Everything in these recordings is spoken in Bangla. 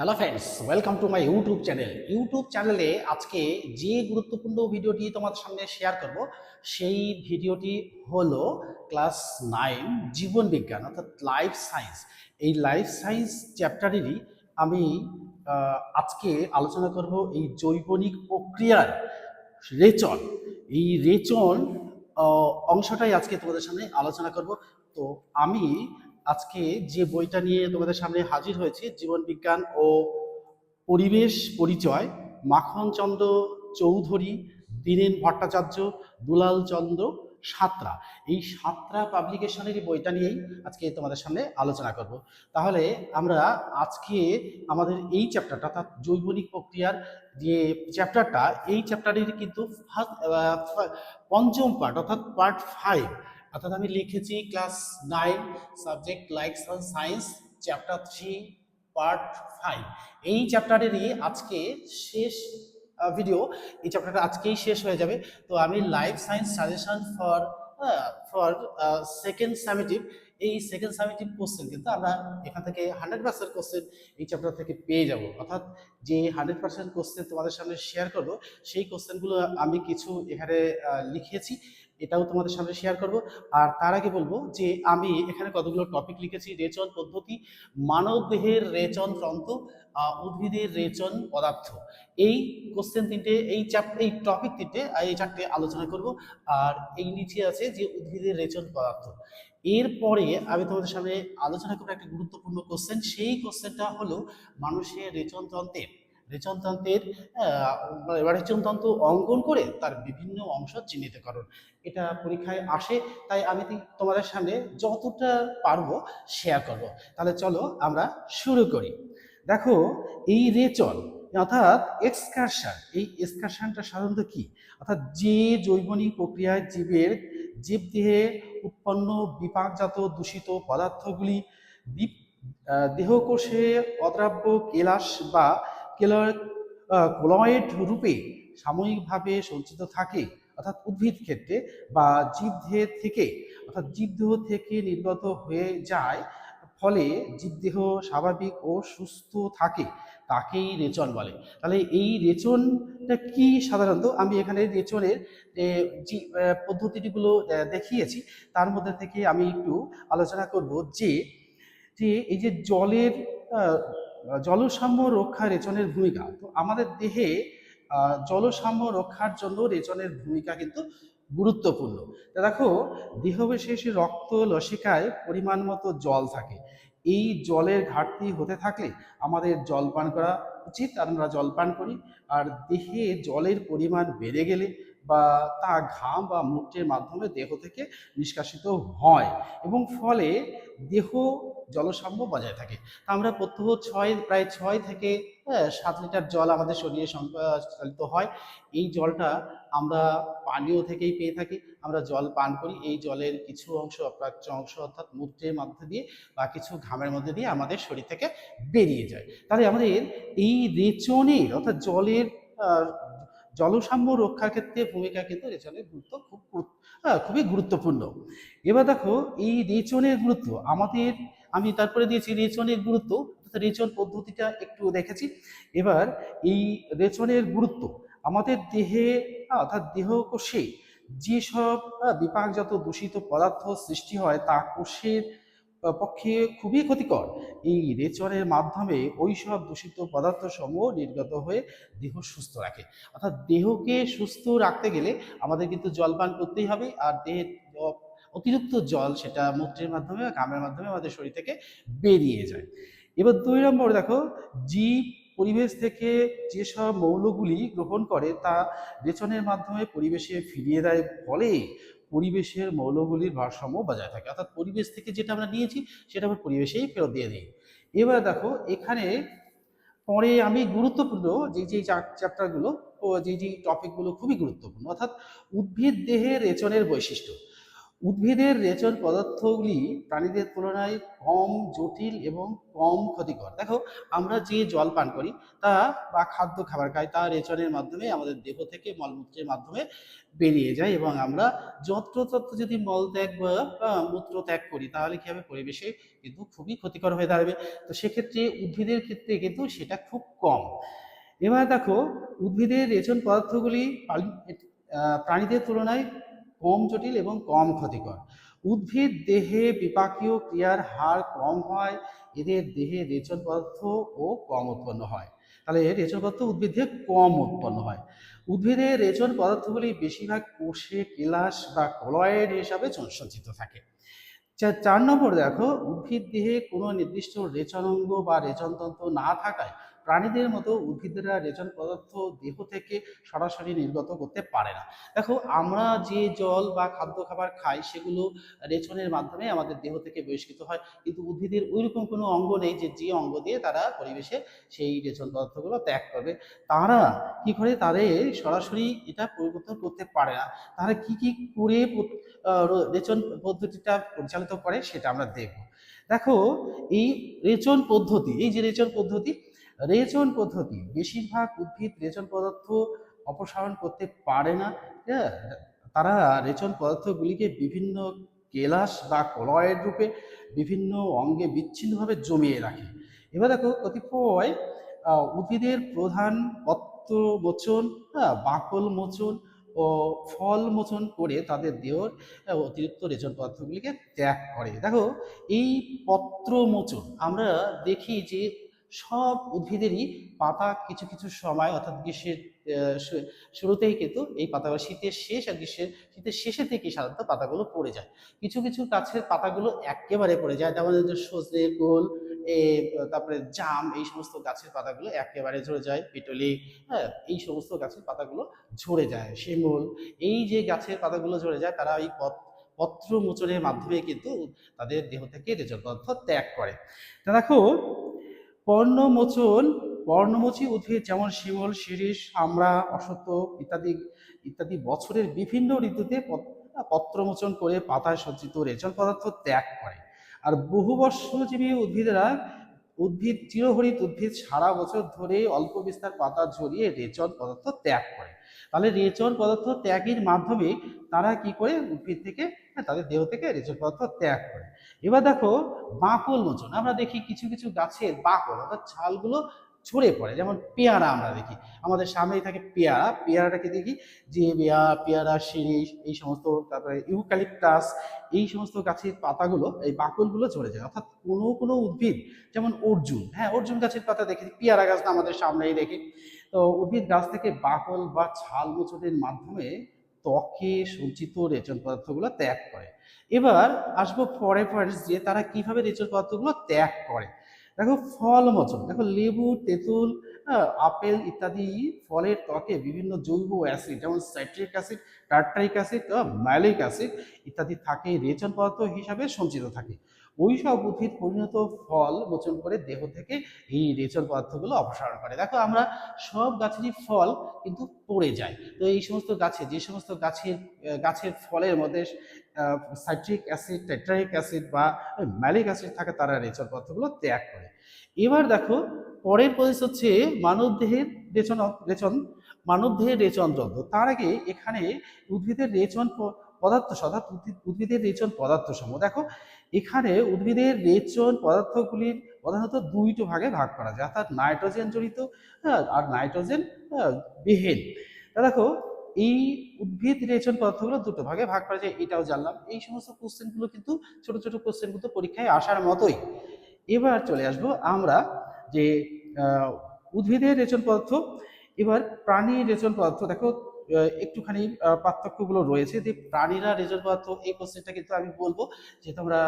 Hello friends, welcome to my YouTube channel. YouTube চ্যানেলে আজকে যে গুরুত্বপূর্ণ ভিডিওটি তোমাদের সামনে শেয়ার করব সেই ভিডিওটি হলো ক্লাস 9 জীবন বিজ্ঞান অর্থাৎ লাইফ সায়েন্স। এই লাইফ সায়েন্স চ্যাপ্টারেরই আমি আজকে আলোচনা করব এই জৈবনিক প্রক্রিয়ার রেচন। এই রেচন অংশটাই আজকে তোমাদের সামনে আলোচনা করব। তো আমি আজকে যে বইটা নিয়ে তোমাদের সামনে হাজির হয়েছে, জীবন বিজ্ঞান ও পরিবেশ পরিচয়, মাখনচন্দ্র চৌধুরী, দীনেন ভট্টাচার্য, দুলাল চন্দ্র সাঁতরা, এই সাঁতরা পাবলিকেশনের বইটা নিয়েই আজকে তোমাদের সামনে আলোচনা করব। তাহলে আমরা আজকে আমাদের এই চ্যাপ্টারটা অর্থাৎ জৈবনিক প্রক্রিয়ার যে চ্যাপ্টারটা, এই চ্যাপ্টারের কিন্তু পঞ্চম পার্ট অর্থাৎ পার্ট 5, অর্থাৎ আমি লিখেছি class 9 subject life science chapter 3 part 5। এই চ্যাপ্টারেরই আজকে শেষ ভিডিও। এই চ্যাপ্টারটা আজকেই শেষ হয়ে যাবে। তো আমি life science suggestion for for second summative, এই সেকেন্ড সামেটিভ কোশ্চেন কিন্তু আমরা এখান থেকে 100% কোশ্চেন এই চ্যাপ্টার থেকে পেয়ে যাব। অর্থাৎ যে 100% কোশ্চেন তোমাদের সামনে শেয়ার করব, সেই কোশ্চেনগুলো আমি কিছু এখানে লিখেছি, এটাও তোমাদের সামনে শেয়ার করব। আর তার আগে বলবো যে আমি এখানে কতগুলো টপিক লিখেছি: রেচন পদ্ধতি, মানব দেহের রেচন তন্ত্র, উদ্ভিদের রেচন পদার্থ। এই কোশ্চেন তিনটে, এই টপিক তিনটে, এই চারটে আলোচনা করব। আর এই নিচে আছে যে উদ্ভিদের রেচন পদার্থ। এরপরে আমি তোমাদের সামনে আলোচনা করবো একটা গুরুত্বপূর্ণ কোশ্চেন। সেই কোশ্চেনটা হলো মানুষের রেচনতন্ত্রের রেচনতন্ত্র অঙ্কন করে তার বিভিন্ন অংশ চিহ্নিতকরণ। এটা পরীক্ষায় আসে, তাই আমি তোমাদের সামনে যতটা পারবো শেয়ার করব। তাহলে চলো আমরা শুরু করি। দেখো, এই রেচন অর্থাৎ এক্সকারশন, এই এক্সকারশনটা সাধারণত কি? অর্থাৎ যে জৈবনিক প্রক্রিয়ায় জীবদেহে উৎপন্ন বিপাকজাত দূষিত পদার্থগুলি দেহকোষে অদ্রাব্য কেলাস বা কোলয়েড রূপে সাময়িকভাবে সঞ্চিত থাকে, অর্থাৎ উদ্ভিদ ক্ষেত্রে বা জীবদেহ থেকে নির্গত হয়ে যায়, ফলে জীবদেহ স্বাভাবিক ও সুস্থ থাকে, তাকেই রেচন বলে। তাহলে এই রেচনটা কি? সাধারণত আমি এখানে রেচনের যে পদ্ধতিগুলো দেখিয়েছি, তার মধ্যে থেকে আমি একটু আলোচনা করব যে যে এই যে জলসাম্য রক্ষা রেচনের ভূমিকা। তো আমাদের দেহে জলসাম্য রক্ষার জন্য রেচনের ভূমিকা কিন্তু গুরুত্বপূর্ণ। তা দেখো, দেহবিশেষ রক্ত লসিকায় পরিমাণ মতো জল থাকে। এই জলের ঘাটতি হতে থাকলে আমাদের জল পান করা উচিত, আর আমরা জল পান করি। আর দেহে জলের পরিমাণ বেড়ে গেলে বা তা ঘাম বা মূত্রের মাধ্যমে দেহ থেকে নিষ্কাশিত হয়, এবং ফলে দেহ জলসাম্য বজায় থাকে। আমরা প্রত্যহ প্রায় 6 থেকে 7 লিটার জল আমাদের শরীরে সঞ্চালিত হয়। এই জলটা আমরা পানীয় থেকেই পেয়ে থাকি। আমরা জল পান করি, এই জলের কিছু অংশ অপ্রাচ্য অংশ অর্থাৎ মূত্রের মধ্যে দিয়ে বা কিছু ঘামের মধ্যে দিয়ে আমাদের শরীর থেকে বেরিয়ে যায়। তাহলে আমাদের এই রেচনের অর্থাৎ জলসাম্য রক্ষার ক্ষেত্রে ভূমিকা কিন্তু রেচনের গুরুত্ব খুবই গুরুত্বপূর্ণ। এবার দেখো, এই রেচনের গুরুত্ব আমি তারপরে দিয়েছি রেচনের গুরুত্ব, রেচন পদ্ধতিটা একটু দেখেছি। এবার এই রেচনের গুরুত্ব আমাদের দেহে অর্থাৎ দেহকোষে যেসব বিপাকজাত দূষিত পদার্থ সৃষ্টি হয় তা কোষের পক্ষে খুবই ক্ষতিকর। এই রেচনের মাধ্যমে ওই সব দূষিত পদার্থ সমূহ নির্গত হয়ে দেহ সুস্থ রাখে। অর্থাৎ দেহকে সুস্থ রাখতে গেলে আমাদের কিন্তু জল পান করতেই হবে, আর দেহের অতিরিক্ত জল সেটা মূত্রের মাধ্যমে বা ঘামের মাধ্যমে আমাদের শরীর থেকে বেরিয়ে যায়। এবার 2 নম্বর দেখো, জীব পরিবেশ থেকে যেসব মৌলগুলি গ্রহণ করে তা রেচনের মাধ্যমে পরিবেশে ফিরিয়ে দেয়, ফলে পরিবেশের মৌলগুলির ভারসাম্য বজায় থাকে। অর্থাৎ পরিবেশ থেকে যেটা আমরা নিয়েছি সেটা আমরা পরিবেশেই ফেরত দিয়ে দিই। এবার দেখো, এখানে পরে আমি গুরুত্বপূর্ণ যে চ্যাপ্টারগুলো ও যে টপিকগুলো খুবই গুরুত্বপূর্ণ, অর্থাৎ উদ্ভিদ দেহের রেচনের বৈশিষ্ট্য। উদ্ভিদের রেচন পদার্থগুলি প্রাণীদের তুলনায় কম জটিল এবং কম ক্ষতিকর। দেখো, আমরা যে জল পান করি তা বা খাদ্য খাবার খাই তা রেচনের মাধ্যমে আমাদের দেহ থেকে মলমূত্রের মাধ্যমে বেরিয়ে যায়, এবং আমরা যত্রতত্র যদি মলত্যাগ বা মূত্র ত্যাগ করি তাহলে কি হবে, পরিবেশে কিন্তু খুবই ক্ষতিকর হয়ে দাঁড়াবে। তো সেক্ষেত্রে উদ্ভিদের ক্ষেত্রে কিন্তু সেটা খুব কম। এবার দেখো, উদ্ভিদের রেচন পদার্থগুলি প্রাণীদের তুলনায় কম জটিল এবং কম ক্ষতিকর। উদ্ভিদ দেহে বিপাকীয় ক্রিয়ার হার কম হয়, এদের দেহে রেচন পদার্থ ও কম উৎপন্ন হয়। তাহলে রেচন পদার্থ উদ্ভিদ দেহে কম উৎপন্ন হয়। উদ্ভিদের রেচন পদার্থগুলি বেশিরভাগ কোষে কেলাস বা কলয়েড হিসাবে সঞ্চিত থাকে। ৪ নম্বর দেখো, উদ্ভিদ দেহে কোনো নির্দিষ্ট রেচনাঙ্গ বা রেচনতন্ত্র না থাকায় প্রাণীদের মতো উদ্ভিদেরা রেচন পদার্থ দেহ থেকে সরাসরি নির্গত করতে পারে না। দেখো, আমরা যে জল বা খাদ্য খাবার খাই সেগুলো রেচনের মাধ্যমে আমাদের দেহ থেকে বহিষ্কৃত হয়, কিন্তু উদ্ভিদের ওইরকম কোনো অঙ্গ নেই যে অঙ্গ দিয়ে তারা পরিবেশে সেই রেচন পদার্থগুলো ত্যাগ করবে। তারা কি করে, তাদের সরাসরি এটা পরিবর্তন করতে পারে না। তারা কি করে রেচন পদ্ধতিটা পরিচালিত করে সেটা আমরা দেখব। দেখো, এই যে রেচন পদ্ধতি বেশিরভাগ উদ্ভিদ রেচন পদার্থ অপসারণ করতে পারে না। হ্যাঁ, তারা রেচন পদার্থগুলিকে বিভিন্ন কেলাস বা কলয়েড রূপে বিভিন্ন অঙ্গে বিচ্ছিন্নভাবে জমিয়ে রাখে। এবার দেখো, কতিপয় উদ্ভিদের প্রধান পত্র মোচন, বাকল মোচন ও ফল মোচন করে তাদের দেহর অতিরিক্ত রেচন পদার্থগুলিকে ত্যাগ করে। দেখো, এই পত্র মোচন আমরা দেখি যে সব উদ্ভিদেরই পাতা কিছু কিছু সময়, অর্থাৎ গ্রীষ্মের শুরুতেই কিন্তু এই পাতাগুলো, শীতের শেষ আর শীতের শেষের দিকে সাধারণত পাতাগুলো পড়ে যায়। কিছু কিছু গাছের পাতাগুলো একেবারে পড়ে যায়, যেমন সজনে, গোল, তারপরে জাম, এই সমস্ত গাছের পাতাগুলো একেবারে ঝরে যায়। পিটুলি, হ্যাঁ, এই সমস্ত গাছের পাতাগুলো ঝরে যায়। শিমুল, এই যে গাছের পাতাগুলো ঝরে যায় তারা এই পত্র মোচনের মাধ্যমে কিন্তু তাদের দেহ থেকে রেচন পদার্থ ত্যাগ করে। তা দেখো, পর্ণমোচী উদ্ভিদ যেমন শিমুল, শিরীষ, আমড়া, অশ্বত্থ ইত্যাদি ইত্যাদি বছরের বিভিন্ন ঋতুতে পত্রমোচন করে পাতায় সঞ্চিত রেচন পদার্থ ত্যাগ করে। আর বহুবর্ষজীবী চিরহরিত উদ্ভিদ সারা বছর ধরে অল্প বিস্তার পাতা ঝরিয়ে রেচন পদার্থ ত্যাগ করে। তাহলে রেচন পদার্থ ত্যাগের মাধ্যমে তারা কি করে, উদ্ভিদ থেকে, তাদের দেহ থেকে রেচন পদার্থ ত্যাগ করে। এবার দেখো, বাকল মোচন আমরা দেখি কিছু কিছু গাছের বাকল অর্থাৎ ছালগুলো ঝরে পড়ে, যেমন পেয়ারা আমরা দেখি, আমাদের সামনেই থাকে পেয়ারাটাকে দেখি যে পেয়ারা, শিরীষ, এই সমস্ত, তারপরে ইউক্যালিপটাস, এই সমস্ত গাছের পাতাগুলো, এই বাকলগুলো ঝরে যায়। অর্থাৎ কোনো কোনো উদ্ভিদ, যেমন অর্জুন, হ্যাঁ, অর্জুন গাছের পাতা দেখি, পেয়ারা গাছটা আমাদের সামনেই দেখি। তো উদ্ভিদ গাছ থেকে বাকল বা ছাল মোচনের মাধ্যমে ত্বকে সঞ্চিত রেচন পদার্থগুলো ত্যাগ করে। এবার আসবো পরে যে তারা কিভাবে রেচন পদার্থগুলো ত্যাগ করে। দেখো, ফল মোচন, দেখো লেবু, তেঁতুল, আপেল ইত্যাদি ফলের ত্বকে বিভিন্ন জৈব অ্যাসিড, যেমন citric acid, tartaric acid, malic acid ইত্যাদি থাকে, রেচন পদার্থ হিসাবে সঞ্চিত থাকে। ওই সব উদ্ভিদ পরিণত ফল মোচন করে দেহ থেকে এই রেচন পদার্থগুলো অপসারণ করে। দেখো, আমরা সব গাছেরই ফল কিন্তু পড়ে যায়। তো এই সমস্ত যে সমস্ত গাছের ফলের মধ্যে সাইট্রিক অ্যাসিড, টেট্রাইক অ্যাসিড বা ম্যালিক অ্যাসিড থাকে, তারা রেচন পদার্থগুলো ত্যাগ করে। এবার দেখো, পরের প্রদেশ হচ্ছে মানবদেহের রেচন রেচন মানবদেহের রেচনতন্ত্র। তার আগে এখানে উদ্ভিদের রেচন পদার্থ, অর্থাৎ উদ্ভিদের রেচন পদার্থ সমূহ। দেখো, এখানে উদ্ভিদের রেচন পদার্থগুলির প্রধানত দুইটি ভাগে ভাগ করা যায়, অর্থাৎ নাইট্রোজেন জড়িত, আর নাইট্রোজেন বিহীন। দেখো, এই উদ্ভিদ রেচন পদার্থগুলো দুটো ভাগে ভাগ করা যায়, এটাও জানলাম। এই সমস্ত কোশ্চেনগুলো কিন্তু ছোট ছোট কোশ্চেনগুলো পরীক্ষায় আসার মতোই। এবার চলে আসবো আমরা যে উদ্ভিদের রেচন পদার্থ, এবার প্রাণীর রেচন পদার্থ। দেখো, একটুখানি পার্থক্যগুলো রয়েছে যে প্রাণীরা রেচন পদার্থ, এই কোশ্চেনটা কিন্তু আমি বলবো যে তোমরা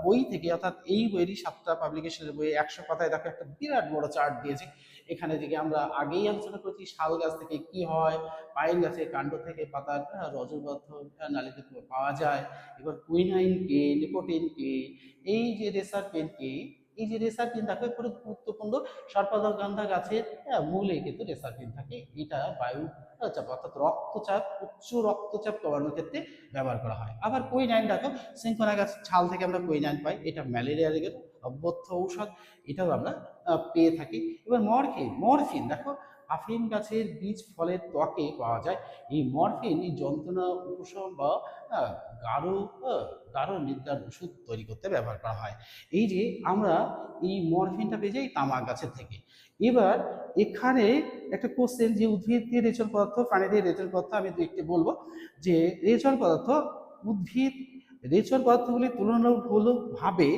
বই থেকে, অর্থাৎ এই বইয়েরই 7টা পাবলিকেশনের বই 100 পাতায় দেখো একটা বিরাট বড় চার্ট দিয়েছে। এখানে থেকে আমরা আগেই আলোচনা করেছি শাল গাছ থেকে কি হয়, পাইন গাছের কাণ্ড থেকে পাতার রজল পদার্থ নালীতে পাওয়া যায়। এবার কুইনাইন কে, নিকোটিন কে, এই যে রেসারপেন কে, এই যে রেসারপিন দেখো খুব গুরুত্বপূর্ণ। সর্পগন্ধা গাছের মূলে কিন্তু রেসারপিন থাকে, এটা বায়ু চাপ অর্থাৎ রক্তচাপ, উচ্চ রক্তচাপ কমানোর ক্ষেত্রে ব্যবহার করা হয়। আবার কুইনাইন দেখো, সিনকোনা গাছের ছাল থেকে আমরা কুইনাইন পাই, এটা ম্যালেরিয়া রোগের অব্যর্থ ঔষধ, এটাও আমরা পেয়ে থাকি। এবার মরফিন, মরফিন দেখো আফিম গাছের বীজ ফলের ত্বকে পাওয়া যায়। এই মরফিন এই যন্ত্রণা উপশম বা গাঢ় গাঢ় নিদ্রার ওষুধ তৈরি করতে ব্যবহার করা হয়। এই যে আমরা এই মরফিনটা পেয়ে যাই তামাক গাছের থেকে। এবার এখানে একটা কোশ্চেন, যে উদ্ভিদ দিয়ে রেচন পদার্থ, প্রাণী দিয়ে রেচন পদার্থ, আমি একটু বলবো যে রেচন পদার্থ, উদ্ভিদ রেচন পদার্থগুলি তুলনামূলকভাবে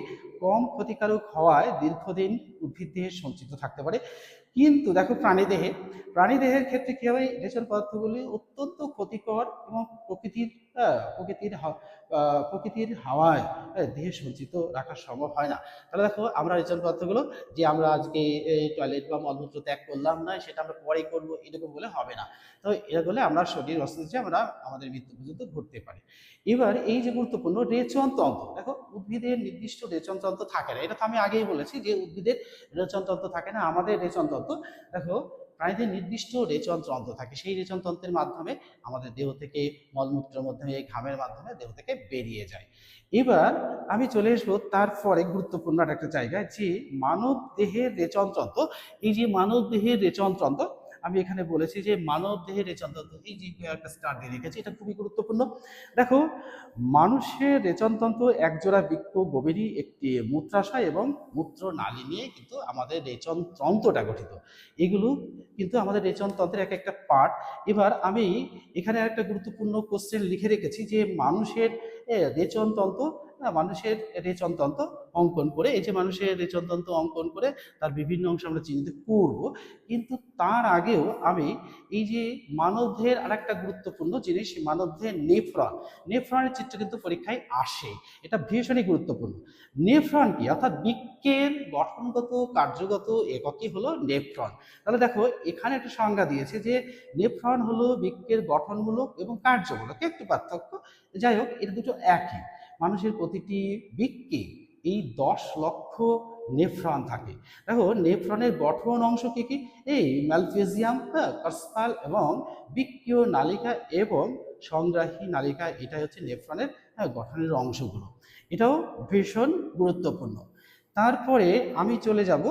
কম ক্ষতিকারক হওয়ায় দীর্ঘদিন উদ্ভিদ দেহে সঞ্চিত থাকতে পারে। কিন্তু দেখো প্রাণীদেহের ক্ষেত্রে কি হয়, রেচন পদার্থগুলি অত্যন্ত ক্ষতিকর এবং প্রকৃতির হাওয়ায় দেহে সঞ্চিত রাখা সম্ভব হয় না। তাহলে দেখো আমরা রেচন পদার্থগুলো যে আমরা আজকে টয়লেট বা মলমূত্র ত্যাগ করলাম না, সেটা আমরা পরে করবো, এরকম বলে হবে না। তো এটা করলে আমরা শরীর অস্তিত্বে আমরা আমাদের মৃত্যু পর্যন্ত ঘটতে পারি। এবার এই যে গুরুত্বপূর্ণ রেচন তন্ত্র, দেখো উদ্ভিদের নির্দিষ্ট রেচন তন্ত্র থাকে না, এটা তো আমি আগেই বলেছি যে উদ্ভিদের রেচন তন্ত্র থাকে না। আমাদের রেচন তন্ত্র দেখো, প্রাণীদের নির্দিষ্ট রেচন তন্ত্র থাকে, সেই রেচন তন্ত্রের মাধ্যমে আমাদের দেহ থেকে মলমূত্রের মাধ্যমে, ঘামের মাধ্যমে দেহ থেকে বেরিয়ে যায়। এবার আমি চলে আসবো তারপরে গুরুত্বপূর্ণ একটা জায়গায়, যে মানব দেহের রেচন তন্ত্র। এই যে মানব দেহের রেচন তন্ত্র, আমি এখানে বলেছি যে মানব দেহের রেচন তন্ত্র, এই যে একটা স্টার দিয়ে রেখেছি, এটা খুবই গুরুত্বপূর্ণ। দেখো মানুষের রেচনতন্ত্র একজোড়া বৃক্ক, গভীরী একটি মূত্রাশয় এবং মূত্র নালী নিয়ে কিন্তু আমাদের রেচনতন্ত্রটা গঠিত। এগুলো কিন্তু আমাদের রেচনতন্ত্রের এক একটা পার্ট। এবার আমি এখানে একটা গুরুত্বপূর্ণ কোশ্চেন লিখে রেখেছি যে মানুষের রেচনতন্ত্র, মানুষের রেচনতন্ত্র অঙ্কন করে, এই যে মানুষের রেচনতন্ত্র অঙ্কন করে তার বিভিন্ন অংশ আমরা চিহ্নিত করব। কিন্তু তার আগেও আমি এই যে মানবদেহের আর একটা গুরুত্বপূর্ণ জিনিস, মানবদেহের নেফ্রন, নেফ্রনের চিত্র কিন্তু পরীক্ষায় আসে, এটা ভীষণই গুরুত্বপূর্ণ। নেফ্রন কি, অর্থাৎ বৃক্কের গঠনগত কার্যগত এককই হলো নেফ্রন। তাহলে দেখো এখানে একটা সংজ্ঞা দিয়েছে যে নেফ্রন হলো বৃক্কের গঠনমূলক এবং কার্যমূলক, একটু পার্থক্য, যাই হোক এটা দুটো একই। মানুষের প্রতিটি বৃক্কে এই 10 লক্ষ নেফ্রন থাকে। দেখো নেফ্রনের গঠন অংশ কি কি, এই ম্যালফিজিয়াম, কর্সপাল এবং বৃক্কীয় নালিকা এবং সংগ্রাহী নালিকা, এটা হচ্ছে নেফ্রনের গঠনের অংশগুলো। এটাও ভীষণ গুরুত্বপূর্ণ। তারপরে আমি চলে যাব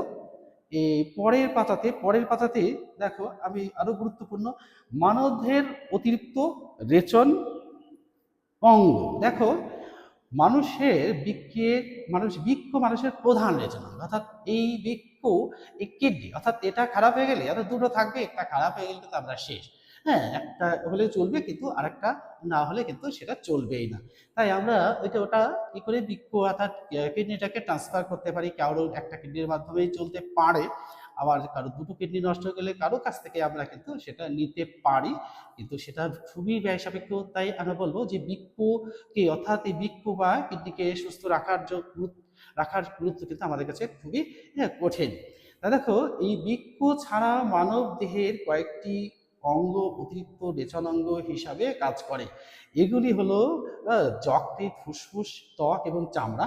এই পরের পাতাতে দেখো আমি আরো গুরুত্বপূর্ণ মানবদেহের অতিরিক্ত রেচন অঙ্গ। দেখো বৃক্ক মানুষের প্রধান রেচন অঙ্গ, অর্থাৎ এই বৃক্ক, এই কিডনি, অর্থাৎ এটা খারাপ হয়ে গেলে, অর্থাৎ দুটো থাকবে, একটা খারাপ হয়ে গেলে তো আমরা শেষ। হ্যাঁ, একটা হলে চলবে কিন্তু আরেকটা না হলে কিন্তু সেটা চলবেই না। তাই আমরা ওটা কি করে বৃক্ক অর্থাৎ কিডনিটাকে ট্রান্সফার করতে পারি, কারো একটা কিডনির মাধ্যমেই চলতে পারে, আবার কারো দুটো কিডনি নষ্ট হয়ে গেলে কারো কাছ থেকে আমরা কিন্তু সেটা নিতে পারি, কিন্তু সেটা খুবই ব্যয় সাপেক্ষ। তাই আমরা বলবো যে বৃক্ককে, অর্থাৎ এই বৃক্ক বা কিডনিকে সুস্থ রাখার গুরুত্ব কিন্তু আমাদের কাছে খুবই কঠিন। তা দেখো এই বৃক্ক ছাড়া মানব দেহের কয়েকটি অঙ্গ অতিরিক্ত রেচন অঙ্গ হিসাবে কাজ করে। এগুলি হলো যকৃৎ, ফুসফুস, ত্বক এবং চামড়া।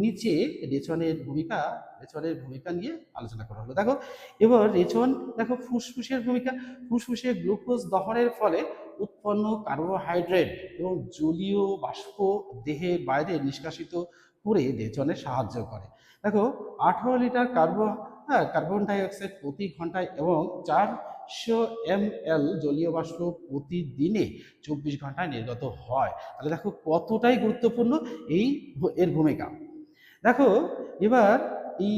নিচে রেচনের ভূমিকা নিয়ে আলোচনা করা হলো। দেখো এবার রেচন, দেখো ফুসফুসের ভূমিকা, ফুসফুসে গ্লুকোজ দহনের ফলে উৎপন্ন কার্বোহাইড্রেট এবং জলীয় বাষ্প দেহের বাইরে নিষ্কাশিত করে রেচনে সাহায্য করে। দেখো 18 লিটার কার্বন ডাই অক্সাইড প্রতি ঘন্টায় এবং 400 ml জলীয় বাষ্প প্রতিদিনে 24 ঘন্টায় নির্গত হয়। তাহলে দেখো কতটাই গুরুত্বপূর্ণ এর ভূমিকা। দেখো এবার এই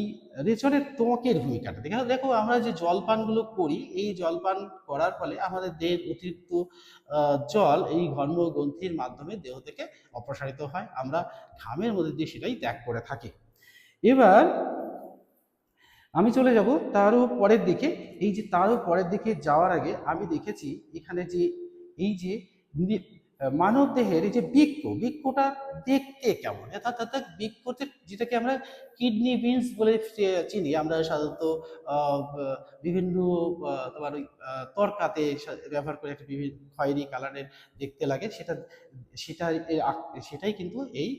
রেচনের ত্বকের ভূমিকাটা দেখো আমরা যে জলপানগুলো করি, এই জলপান করার ফলে আমাদের দেহের অতিরিক্ত জল এই ঘর্মগ্রন্থির মাধ্যমে দেহ থেকে অপসারিত হয়, আমরা ঘামের মধ্যে দিয়ে সেটাই ত্যাগ করে থাকি। এবার আমি চলে যাব তারও পরের দিকে। এই যে তারও পরের দিকে যাওয়ার আগে আমি দেখেছি এখানে যে এই যে মানব দেহের এই যে বৃক্কটা দেখতে কেমন, অর্থাৎ বৃক্কতে যেটাকে আমরা কিডনি বিনস বলে চিনি আমরা সাধারণত বিভিন্ন তোমার ওই তরকাতে ব্যবহার করে, একটা বিভিন্ন খয়েরি কালারের দেখতে লাগে, সেটাই কিন্তু এই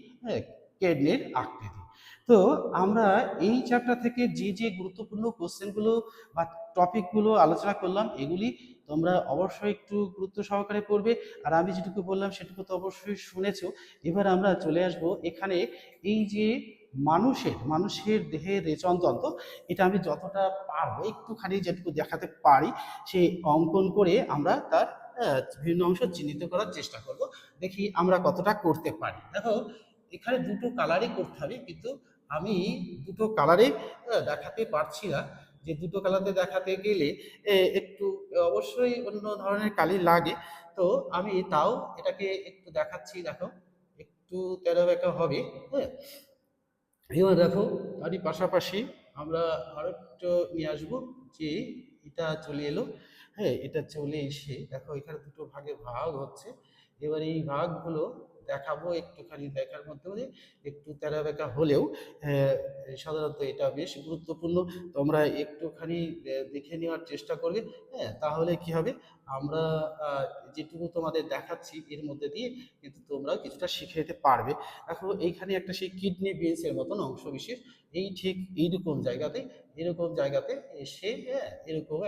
কিডনির আকৃতি। তো আমরা এই চ্যাপ্টার থেকে যে যে গুরুত্বপূর্ণ কোশ্চেনগুলো বা টপিকগুলো আলোচনা করলাম, এগুলি তোমরা অবশ্যই একটু গুরুত্ব সহকারে পড়বে। আর আমি যেটুকু বললাম সেটুকু তো অবশ্যই শুনেছো। এবার আমরা চলে আসব এখানে এই যে মানুষের দেহের রেচনতন্ত্র, এটা আমি যতটা পারবো একটুখানি যেটুকু দেখাতে পারি সেই অঙ্কন করে আমরা তার বিভিন্ন অংশ চিহ্নিত করার চেষ্টা করব। দেখি আমরা কতটা করতে পারি। দেখো এখানে দুটো কালারই করতে হবে, কিন্তু আমি দুটো কালারে দেখাতে পারছি না। যে দুটো কালারে দেখাতে গেলে একটু অবশ্যই অন্য ধরনের কালি লাগে। তো আমি তাও এটাকে একটু দেখাচ্ছি। দেখো একটু তেরা বেঁকা হবে, হ্যাঁ। এবার দেখো তারই পাশাপাশি আমরা আরেকটা নিয়ে আসবো, যে এটা চলে এলো, হ্যাঁ। এটা চলে এসে দেখো এখানে দুটো ভাগে ভাগ হচ্ছে। এবার এই ভাগগুলো দেখাবো একটুখানি, দেখার মধ্যে একটু তেরা বেঁকা হলেও সাধারণত এটা বেশ গুরুত্বপূর্ণ। তোমরা একটুখানি দেখে নেওয়ার চেষ্টা করবে, হ্যাঁ। তাহলে কি হবে, আমরা যেটুকু তোমাদের দেখাচ্ছি এর মধ্যে দিয়ে কিন্তু তোমরা কিছুটা শিখে নিতে পারবে। দেখো এইখানে একটা সেই কিডনি বিনসের মতন অংশ বিশেষ, এই ঠিক এরকম জায়গাতে এসে, হ্যাঁ, এরকম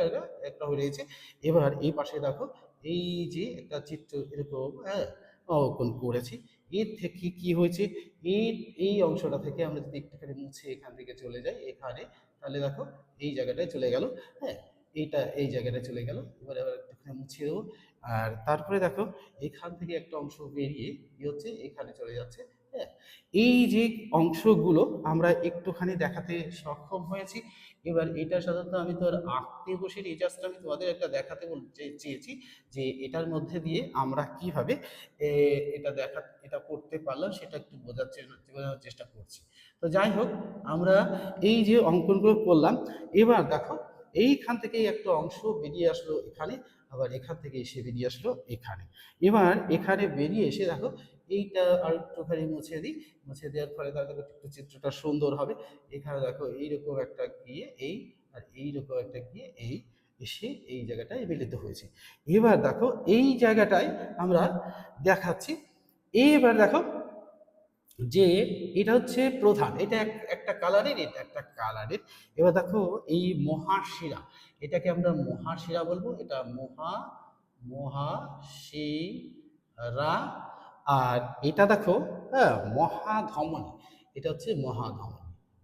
একটা হয়ে রয়েছে। এবার এই পাশে দেখো এই যে একটা চিত্র এরকম, হ্যাঁ, অঙ্কন করেছি। এর থেকে কি হয়েছে, এই এই অংশটা থেকে আমরা যদি একটুখানি মুছে এখান থেকে চলে যাই এখানে, তাহলে দেখো এই জায়গাটায় চলে গেল, হ্যাঁ। এইটা এই জায়গাটায় চলে গেল। এবার একটুখানি মুছিয়ে দেবো। আর তারপরে দেখো এখান থেকে একটা অংশ বেরিয়ে কি হচ্ছে, এখানে চলে যাচ্ছে, হ্যাঁ। এই যে অংশগুলো আমরা একটুখানি দেখাতে সক্ষম হয়েছি। এবার এটা সাধারণত আমি তো আর আঁকতে বসিনি, জাস্ট আমি তোমাদের একটা দেখাতে চেয়েছি যে এটার মধ্যে দিয়ে আমরা কিভাবে এটা করতে পারলাম সেটা একটু বোঝানোর চেষ্টা করছি। তো যাই হোক, আমরা এই যে অঙ্কনগুলো করলাম, এবার দেখো এইখান থেকে একটা অংশ বেরিয়ে আসলো এখানে, আবার এখান থেকে এসে বেরিয়ে আসলো এখানে। এবার এখানে বেরিয়ে এসে দেখো এইটা আর একটুখানি মুছে দিই। মুছে দেওয়ার ফলে তাহলে একটু চিত্রটা সুন্দর হবে। এখানে দেখো এইরকম একটা গিয়ে এই, আর এইরকম একটা গিয়ে এই, এসে এই জায়গাটায় মিলিত হয়েছে। এবার দেখো এই জায়গাটায় আমরা দেখাচ্ছি। এবার দেখো যে এটা হচ্ছে প্রধান, এটা একটা কালারের, এটা একটা কালারের। এবার দেখো এই মহাশিরা, এটাকে আমরা মহাশিরা বলবো। এটা মহাশিরা। আর এটা দেখো, হ্যাঁ, মহাধমনী। এটা হচ্ছে মহাধমনী।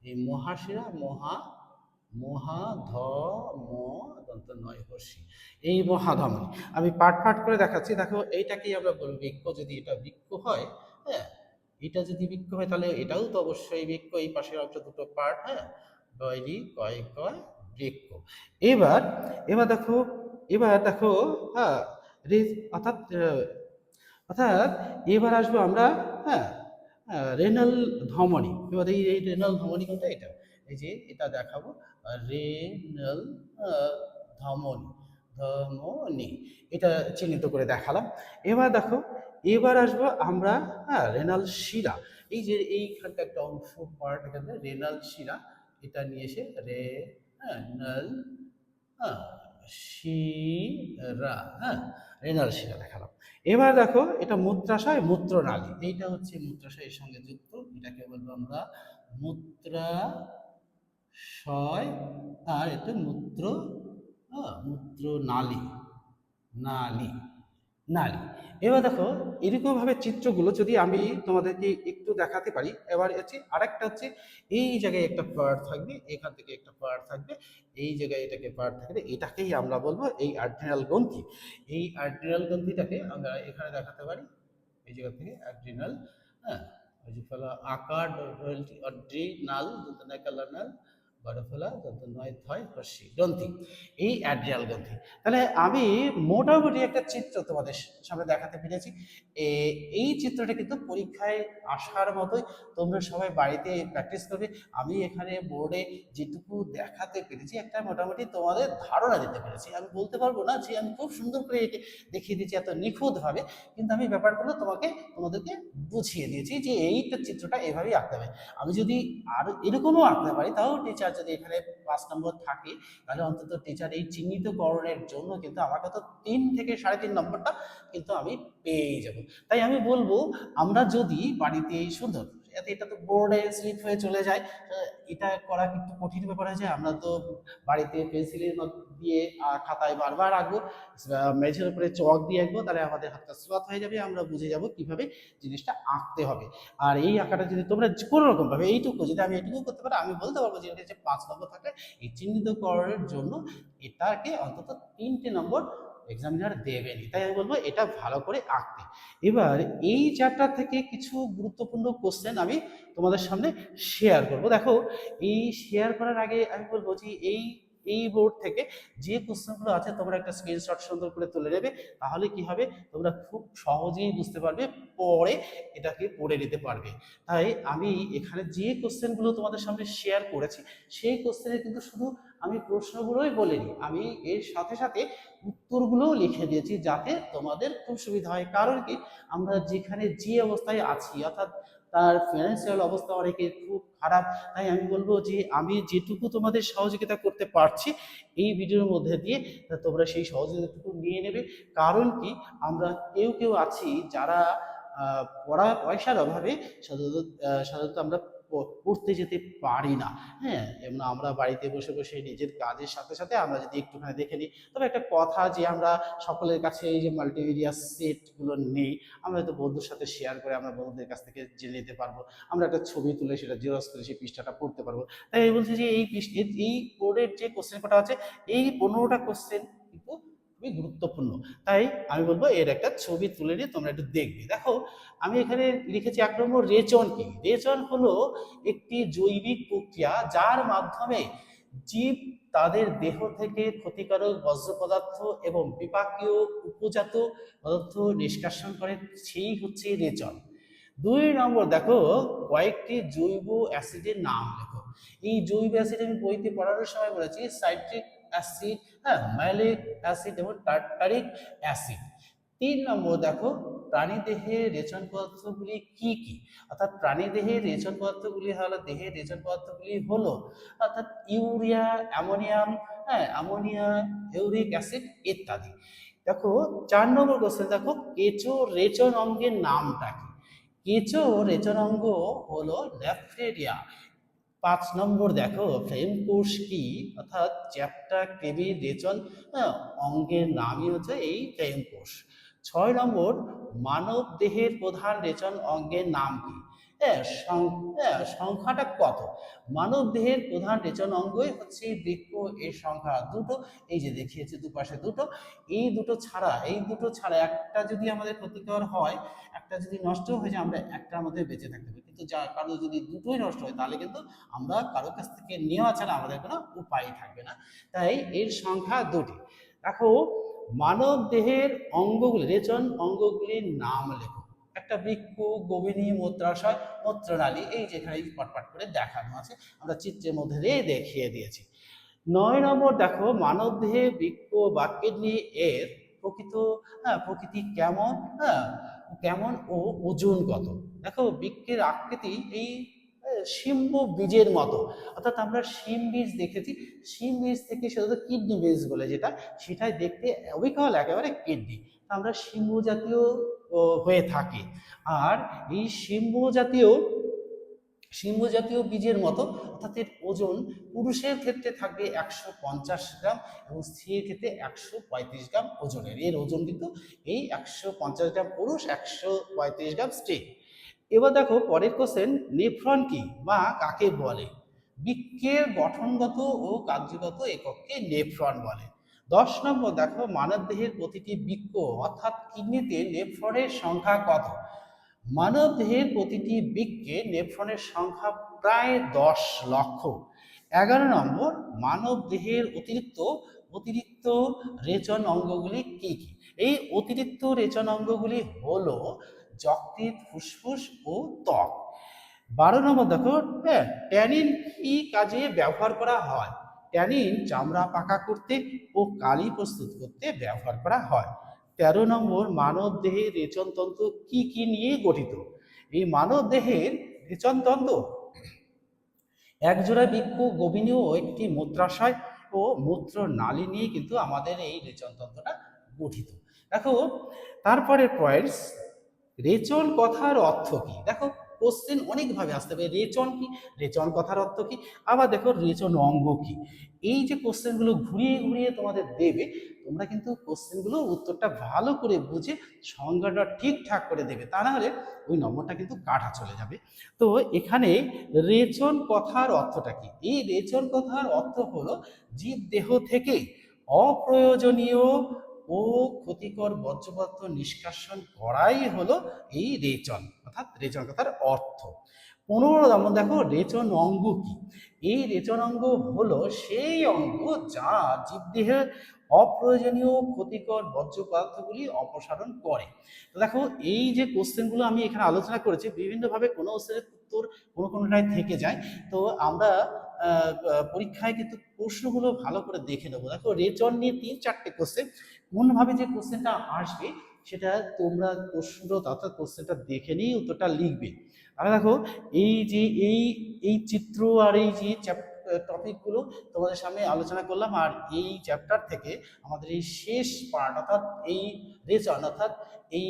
এই মহাশিরা মহাধম দন্ত নয় হর্ষি, এই মহাধমনী। আমি পাট করে দেখাচ্ছি। দেখো এইটাকেই আমরা বলবো বৃক্ক। যদি এটা বৃক্ক হয়, হ্যাঁ, এটা যদি বৃক্ক হয় তাহলে এটাও তো অবশ্যই বৃক্ক। এই পাশের অংশ দুটো পার্ট, হ্যাঁ, ডয়রি কয় কয় বৃক্ক। এবার এবার দেখো এবার দেখো, হ্যাঁ, অর্থাৎ অর্থাৎ এবার আসবো আমরা, হ্যাঁ, রেনাল ধমনী। এবার এই রেনাল ধমনী কোনটা, এটা এই যে এটা দেখাবো, রেনাল ধমনী ধমনী, এটা চিহ্নিত করে দেখালাম। এবার দেখো এবার আসবো আমরা, হ্যাঁ, রেনাল শিরা। এই যে এইখানটা একটা অংশ পার্ট, এখানে রেনাল শিরা, এটা নিয়ে এসে রেনাল, হ্যাঁ, শিরা, হ্যাঁ, রেনাল শিরা দেখালাম। এবার দেখো এটা মূত্রাশয় মূত্রনালী, এইটা হচ্ছে মূত্রাশয়ের সঙ্গে যুক্ত, এটাকে বলবো আমরা মূত্রাশয়। আর এটা মূত্রনালী, নালী নালী। এবার দেখো এরকম ভাবে চিত্রগুলো যদি আমি তোমাদেরকে একটু দেখাতে পারি। এবার হচ্ছে আরেকটা হচ্ছে, এই জায়গায় একটা পার্ট থাকবে, এখান থেকে একটা পার্ট থাকবে, এই জায়গায় এটাকে পার্ট থাকবে, এটাকেই আমরা বলবো এই অ্যাড্রিনাল গ্রন্থি। এই অ্যাড্রিনাল গ্রন্থিটাকে আমরা এখানে দেখাতে পারি, এই জায়গা থেকে অ্যাড্রিনাল, হ্যাঁ, ওই যে ফলা আকার অ্যাড্রিনাল নাল বড়ফলা নয় থয় হর্ষি গ্রন্থি, এই অ্যাড্রিনাল গ্রন্থি। তাহলে আমি মোটামুটি একটা চিত্র তোমাদের সামনে দেখাতে পেরেছি। এই চিত্রটা কিন্তু পরীক্ষায় আসার মতোই, তোমরা সবাই বাড়িতে প্র্যাকটিস করবে। আমি এখানে বোর্ডে যেটুকু দেখাতে পেরেছি একটা মোটামুটি তোমাদের ধারণা দিতে পেরেছি। আমি বলতে পারবো না যে আমি খুব সুন্দর করে একে দেখিয়ে দিয়েছি এত নিখুঁতভাবে, কিন্তু আমি ব্যাপারগুলো তোমাদেরকে বুঝিয়ে দিয়েছি যে এইটা চিত্রটা এভাবেই আঁকতে হবে। আমি যদি আর এরকমও আঁকতে পারি, তাও টিচার যদি এখানে 5 নম্বর থাকে, তাহলে অন্তত টিচার এই চিহ্নিতকরণের জন্য কিন্তু আমাকে তো 3 থেকে 3.5 নম্বরটা কিন্তু আমি পেয়ে যাব। তাই আমি বলবো আমরা যদি বাড়িতে সুন্দর এটা তো বোর্ডে স্লিপ হয়ে চলে যায়, এটা করা কিন্তু কঠিন ব্যাপার হয়ে যায়। আমরা তো বাড়িতে পেন্সিলের দিয়ে খাতায় বারবার আঁকবো, মেঝের উপরে চক দিয়ে আঁকবো, তাহলে আমাদের হাতটা স্লথ হয়ে যাবে, আমরা বুঝে যাব কিভাবে জিনিসটা আঁকতে হবে। আর এই আঁকাটা যদি তোমরা কোনো রকম ভাবে এইটুকু যদি আমি এইটুকু করতে পারি, আমি বলতে পারবো যে এটা হচ্ছে 5 নম্বর থাকলে এই চিহ্নিত করার জন্য এটাকে অন্তত 3টে নম্বর এক্সামিনার দেবেনি। তাই আমি বলবো এটা ভালো করে আঁকতে। এবার এই চ্যাপ্টার থেকে কিছু গুরুত্বপূর্ণ কোশ্চেন আমি তোমাদের সামনে শেয়ার করব। দেখো, এই শেয়ার করার আগে আমি বলবো যে এই বোর্ড থেকে যে কোশ্চেনগুলো আছে তোমরা একটা স্ক্রিনশট সুন্দর করে তুলে নেবে, তাহলে কি হবে তোমরা খুব সহজেই বুঝতে পারবে, পরে এটাকে পড়ে নিতে পারবে। তাই আমি এখানে যে কোশ্চেনগুলো তোমাদের সামনে শেয়ার করেছি সেই কোশ্চেনে কিন্তু শুধু আমি প্রশ্নগুলোই বলিনি, আমি এর সাথে সাথে উত্তরগুলোও লিখে দিয়েছি যাতে তোমাদের খুব সুবিধা হয়। কারণ কি, আমরা যেখানে যে অবস্থায় আছি, অর্থাৎ তার ফিনান্সিয়াল অবস্থা অনেকের খুব খারাপ, তাই আমি বলবো যে আমি যেটুকু তোমাদের সহযোগিতা করতে পারছি এই ভিডিওর মধ্যে দিয়ে তোমরা সেই সহযোগিতাটুকু নিয়ে নেবে। কারণ কি, আমরা কেউ কেউ আছি যারা পয়সার অভাবে সাধারণত আমরা পড়তে যেতে পারি না। হ্যাঁ, এবং আমরা বাড়িতে বসে বসে নিজের কাজের সাথে সাথে আমরা যদি একটুখানি দেখে নিই, তবে একটা কথা যে আমরা সকলের কাছে এই যে মাল্টিমিডিয়া সেটগুলো নেই, আমরা হয়তো বন্ধুর সাথে শেয়ার করে আমরা বন্ধুদের কাছ থেকে জেনে নিতে পারবো, আমরা একটা ছবি তুলে সেটা জেরক্স করে সেই পৃষ্ঠাটা পড়তে পারবো। তাই আমি বলছি যে এই বোর্ডের যে কোশ্চেন কটা আছে, এই 15টা কোশ্চেন কিন্তু খুবই গুরুত্বপূর্ণ। তাই আমি বলবো এর একটা ছবি তুলে নিয়ে তোমরা একটু দেখবে। দেখো, আমি এখানে লিখেছি 1 নম্বর রেচন কি। রেচন হলো একটি জৈবিক প্রক্রিয়া যার মাধ্যমে জীব তাদের দেহ থেকে ক্ষতিকারক বর্জ্য পদার্থ এবং বিপাকীয় উপজাত পদার্থ নিষ্কাশন করে, সেই হচ্ছে রেচন। 2 নম্বর দেখো, কয়েকটি জৈব অ্যাসিডের নাম লেখো। এই জৈব অ্যাসিড আমি বইতে পড়ানোর সময় বলেছি সাইট্রিক অ্যাসিড, হ্যাঁ, ম্যালিক অ্যাসিড এবং টার্টারিক অ্যাসিড। 3 নম্বর দেখো, প্রাণীদেহের রেচন পদার্থগুলি কি কি। অর্থাৎ প্রাণীদেহের রেচন পদার্থগুলি হলো, দেহের রেচন পদার্থগুলি হলো অর্থাৎ ইউরিয়া, অ্যামোনিয়াম, হ্যাঁ, অ্যামোনিয়া, ইউরিক অ্যাসিড ইত্যাদি। দেখো 4 নম্বর কোশ্চেন, দেখো কেঁচো রেচন অঙ্গের নামটা কি। কেঁচো রেচন অঙ্গ হলো ন্যাফ্রেরিয়া। 5 নম্বর দেখো, ফ্রেম কোষ কি, অর্থাৎ চ্যাপ্টা কেবির রেচন অঙ্গের নামই হচ্ছে এই ফ্রেম কোষ। 6 নম্বর, মানব দেহের প্রধান রেচন অঙ্গের নাম কি। সংখ্যাটা কত। মানব দেহের প্রধান রেচন অঙ্গই হচ্ছে বৃক্ক, এর সংখ্যা 2টো, এই যে দেখিয়েছি দুপাশে 2টো। এই দুটো ছাড়া একটা যদি আমাদের ক্ষতিকর হয়, একটা যদি নষ্ট হয়ে যায়, আমরা একটার মধ্যে বেঁচে থাকতে পারি, কিন্তু যা কারো যদি দুটোই নষ্ট হয় তাহলে কিন্তু আমরা কারো কাছ থেকে নেওয়া ছাড়া আমাদের কোনো উপায় থাকবে না। তাই এর সংখ্যা 2টি। দেখো, মানব দেহের অঙ্গগুলি, রেচন অঙ্গগুলির নাম লেখো। একটা বৃক্ক, গোবিনী, মূত্রাশয়, মূত্রনালী, এই যেখানে পটপট করে দেখানো আছে, আমরা চিত্রের মধ্যে দিয়ে দেখিয়ে দিয়েছি। 9 নম্বর দেখো, মানব দেহে বৃক্ক বা কিডনি এর প্রকৃতি কেমন, কেমন ও ওজন কত। দেখো, বৃক্কের আকৃতি এই শিম্ব বীজের মতো, অর্থাৎ আমরা শিম বীজ দেখেছি, শিম বীজ থেকে শুধু কিডনি বীজ বলে যেটা, সেটাই দেখতে অবিকল একেবারে কিডনি, আমরা শিম্ব জাতীয় হয়ে থাকে। আর এই শিম্ব জাতীয় বীজের মতো, অর্থাৎ এর ওজন পুরুষের ক্ষেত্রে থাকবে 150 গ্রাম এবং স্ত্রীর ক্ষেত্রে 135 গ্রাম ওজনের। এর ওজন কিন্তু এই 150 গ্রাম পুরুষ, 135 গ্রাম স্ত্রী। এবার দেখো পরের কোশ্চেন, নেফ্রন কি বা কাকে বলে। বৃক্কের গঠনগত ও কার্যগত একককে নেফ্রন বলে। 10 নম্বর দেখো, মানবদেহের প্রতিটি বৃক্ক অর্থাৎ কিডনিতে নেফ্রনের সংখ্যা কত। মানবদেহের প্রতিটি বৃক্কে নেফ্রনের সংখ্যা প্রায় 10 লক্ষ। 11 নম্বর, মানব দেহের অতিরিক্ত রেচন অঙ্গগুলি কি কি। এই অতিরিক্ত রেচন অঙ্গগুলি হলো যকৃৎ, ফুসফুস ও ত্বক। 12 নম্বর দেখো, ট্যানিন কি কাজে ব্যবহার করা হয়। ট্যানিন চামড়া পাকা করতে ও কালি প্রস্তুত করতে ব্যবহার করা হয়। 13 নম্বর, মানব দেহের রেচনতন্ত্র কি কি নিয়ে গঠিত। এই মানব দেহের রেচনতন্ত্র একজোড়া বৃক্ক, গোবিনী ও একটি মূত্রাশয় ও মূত্র নালী নিয়ে কিন্তু আমাদের এই রেচনতন্ত্রটা গঠিত। দেখো তারপরে পয়েন্টস, রেচন কথার অর্থ কি। দেখো, কোশ্চেন অনেকভাবে আসতে পারে। রেচন কি, রেচন কথার অর্থ কি, আবার দেখো রেচন অঙ্গ কি। এই যে কোশ্চেনগুলো ঘুরিয়ে ঘুরিয়ে তোমাদের দেবে, তোমরা কিন্তু কোশ্চেনগুলোর উত্তরটা ভালো করে বুঝে সংজ্ঞাটা ঠিকঠাক করে দেবে, তা না হলে ওই নম্বরটা কিন্তু কাটা চলে যাবে। তো এখানে রেচন কথার অর্থটা কি? এই রেচন কথার অর্থ হলো জীব দেহ থেকে অপ্রয়োজনীয় ও ক্ষতিকর বর্জ্য নিষ্কাশন করাই হলো এই রেচন, অর্থাৎ রেচন কথার অর্থ। 15 নম্বর দেখো রেচন অঙ্গ কি। এই রেচন অঙ্গ হলো সেই অঙ্গ যা জীবদেহে অপ্রয়োজনীয় ক্ষতিকর বর্জ্য পদার্থগুলি অপসারণ করে। তো দেখো এই যে কোশ্চেনগুলো আমি এখানে আলোচনা করেছি, বিভিন্নভাবে কোনো কোশ্চেনের উত্তর কোনো কোনোটায় থেকে যায়। তো আমরা পরীক্ষায় কিন্তু প্রশ্নগুলো ভালো করে দেখে নেবো। দেখো রেচন নিয়ে 3-4টে কোশ্চেন, কোনভাবে যে কোশ্চেনটা আসবে সেটা তোমরা প্রশ্ন অর্থাৎ কোশ্চেনটা দেখে নিয়ে উত্তরটা লিখবে। আর দেখো এই যে এই চিত্র আর এই যে টপিকগুলো তোমাদের সামনে আলোচনা করলাম, আর এই চ্যাপ্টার থেকে আমাদের এই শেষ পার্ট অর্থাৎ এই রেচন অর্থাৎ এই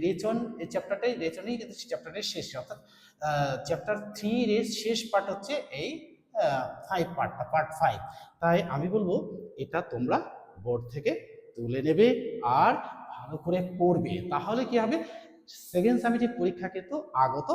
রেচন এই চ্যাপ্টারটাই রেচনই কিন্তু চ্যাপ্টারের শেষ, অর্থাৎ চ্যাপ্টার 3 এর শেষ পার্ট হচ্ছে এই 5 পার্টটা, পার্ট 5। তাই আমি বলবো এটা তোমরা বোর্ড থেকে তুলে নেবে আর ভালো করে পড়বে, তাহলে কি হবে সেকেন্ড সামিটিভ পরীক্ষা কিন্তু আগত।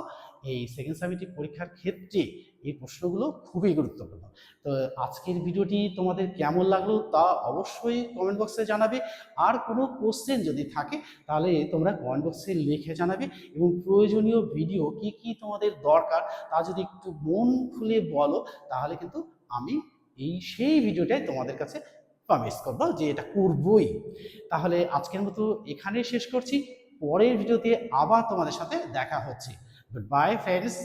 এই সেকেন্ড সামিটিভ পরীক্ষার ক্ষেত্রে এই প্রশ্নগুলো খুবই গুরুত্বপূর্ণ। তো আজকের ভিডিওটি তোমাদের কেমন লাগলো তা অবশ্যই কমেন্ট বক্সে জানাবে। আর কোনো কোশ্চেন যদি থাকে তাহলে তোমরা কমেন্ট বক্সে লিখে জানাবে, এবং প্রয়োজনীয় ভিডিও কি কি তোমাদের দরকার তা যদি একটু মন খুলে বলো, তাহলে কিন্তু আমি সেই ভিডিওটাই তোমাদের কাছে প্রমিস করবো যে এটা করবই। তাহলে আজকের মতো এখানেই শেষ করছি, পরের ভিডিওতে আবার তোমাদের সাথে দেখা হচ্ছে। Good bye friends.